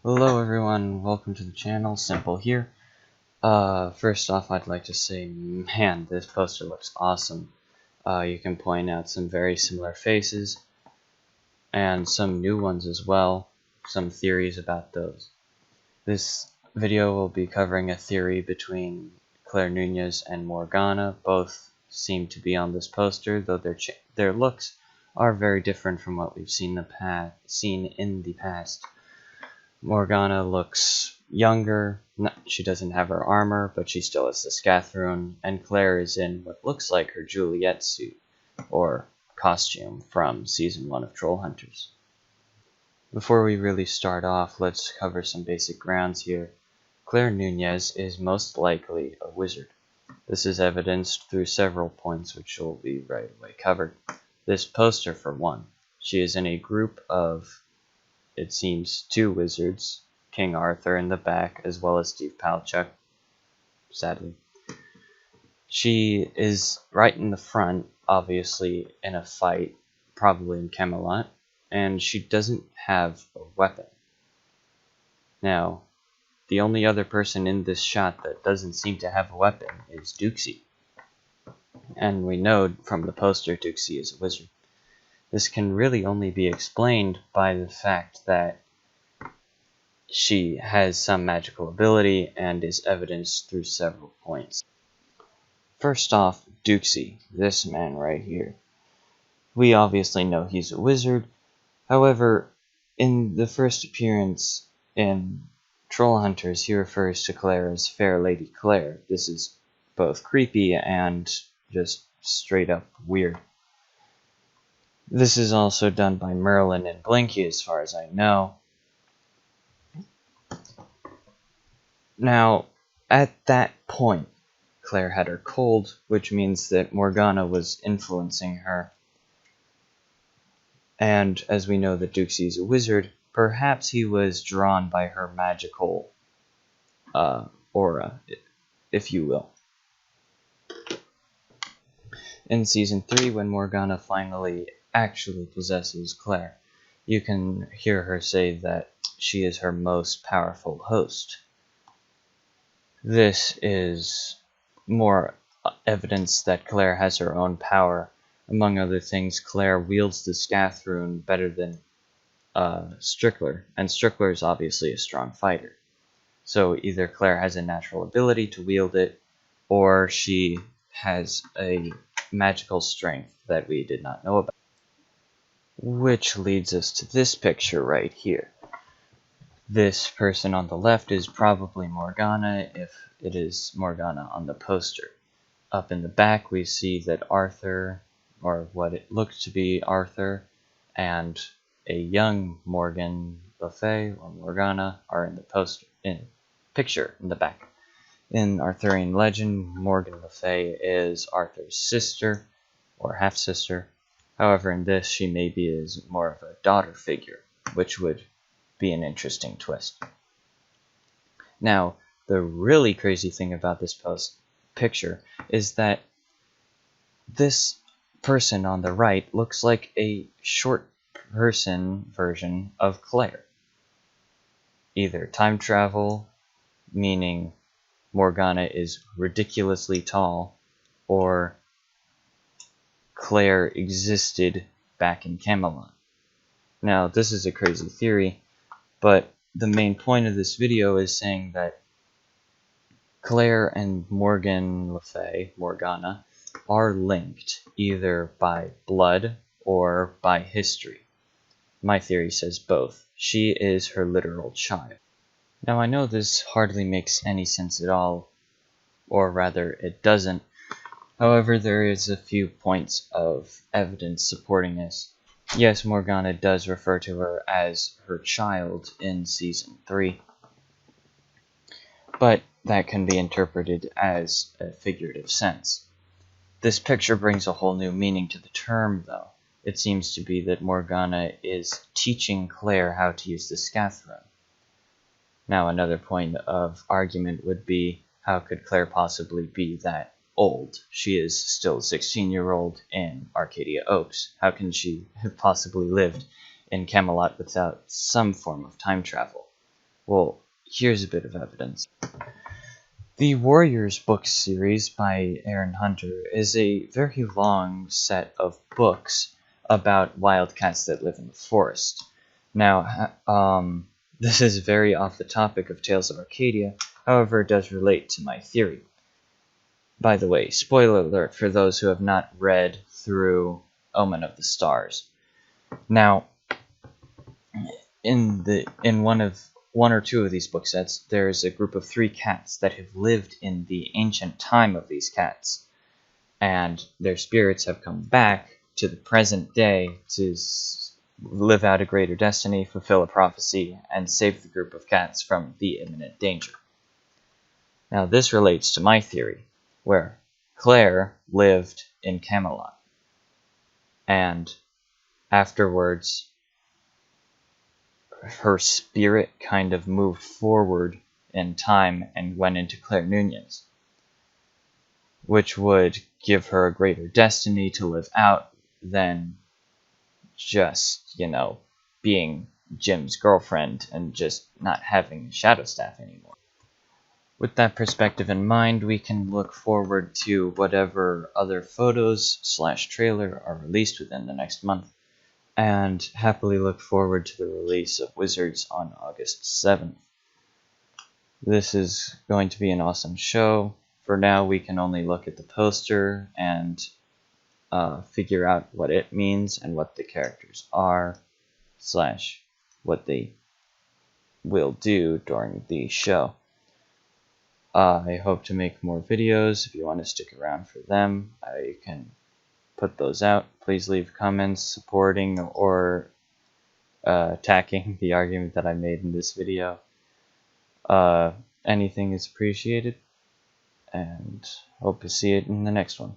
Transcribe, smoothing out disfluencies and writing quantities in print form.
Hello everyone, welcome to the channel, Simple here. First off I'd like to say, man, this poster looks awesome. You can point out some very similar faces, and some new ones as well, some theories about those. This video will be covering a theory between Claire Nunez and Morgana. Both seem to be on this poster, though their looks are very different from what we've seen in the past. Morgana looks younger. She doesn't have her armor, but she still has the Scathroon, and Claire is in what looks like her Juliet suit, or costume, from Season 1 of Trollhunters. Before we really start off, let's cover some basic grounds here. Claire Nunez is most likely a wizard. This is evidenced through several points which will be right away covered. This poster, for one. She is in a group of, it seems, two wizards, King Arthur in the back, as well as Steve Palchuk, sadly. She is right in the front, obviously in a fight, probably in Camelot, and she doesn't have a weapon. Now, the only other person in this shot that doesn't seem to have a weapon is Duxie. And we know from the poster Duxie is a wizard. This can really only be explained by the fact that she has some magical ability and is evidenced through several points. First off, Duxie, this man right here. We obviously know he's a wizard. However, in the first appearance in Trollhunters, he refers to Claire as Fair Lady Claire. This is both creepy and just straight up weird. This is also done by Merlin and Blinky, as far as I know. Now, at that point, Claire had her cold, which means that Morgana was influencing her. And as we know that Duxie is a wizard, perhaps he was drawn by her magical aura, if you will. In Season 3, when Morgana finally actually possesses Claire, you can hear her say that she is her most powerful host. This is more evidence that Claire has her own power. Among other things, Claire wields the Scathroon better than Strickler, and Strickler is obviously a strong fighter. So either Claire has a natural ability to wield it, or she has a magical strength that we did not know about. Which leads us to this picture right here. This person on the left is probably Morgana, if it is Morgana on the poster. Up in the back we see that Arthur, or what it looks to be Arthur, and a young Morgan Le Fay, or Morgana, are in the picture in the back. In Arthurian legend, Morgan Le Fay is Arthur's sister, or half-sister. However, in this, she maybe is more of a daughter figure, which would be an interesting twist. Now, the really crazy thing about this picture is that this person on the right looks like a short person version of Claire. Either time travel, meaning Morgana is ridiculously tall, or Claire existed back in Camelot. Now, this is a crazy theory, but the main point of this video is saying that Claire and Morgan Le Fay, Morgana, are linked either by blood or by history. My theory says both. She is her literal child. Now, I know this hardly makes any sense at all, or rather, it doesn't. However, there is a few points of evidence supporting this. Yes, Morgana does refer to her as her child in Season 3, but that can be interpreted as a figurative sense. This picture brings a whole new meaning to the term, though. It seems to be that Morgana is teaching Claire how to use the Scathroon. Now, another point of argument would be, how could Claire possibly be that old? She is still a 16-year-old in Arcadia Oaks. How can she have possibly lived in Camelot without some form of time travel? Well, here's a bit of evidence. The Warriors book series by Aaron Hunter is a very long set of books about wildcats that live in the forest. Now, this is very off the topic of Tales of Arcadia, however, it does relate to my theory. By the way, spoiler alert for those who have not read through Omen of the Stars. Now, in one or two of these book sets, there's a group of 3 cats that have lived in the ancient time of these cats, and their spirits have come back to the present day to live out a greater destiny, fulfill a prophecy, and save the group of cats from the imminent danger. Now this relates to my theory, where Claire lived in Camelot, and afterwards her spirit kind of moved forward in time and went into Claire Nunez, which would give her a greater destiny to live out than just, being Jim's girlfriend and just not having Shadow Staff anymore. With that perspective in mind, we can look forward to whatever other photos/trailer are released within the next month, and happily look forward to the release of Wizards on August 7th. This is going to be an awesome show. For now, we can only look at the poster and figure out what it means and what the characters are, / what they will do during the show. I hope to make more videos. If you want to stick around for them, I can put those out. Please leave comments supporting or attacking the argument that I made in this video. Anything is appreciated, and hope to see it in the next one.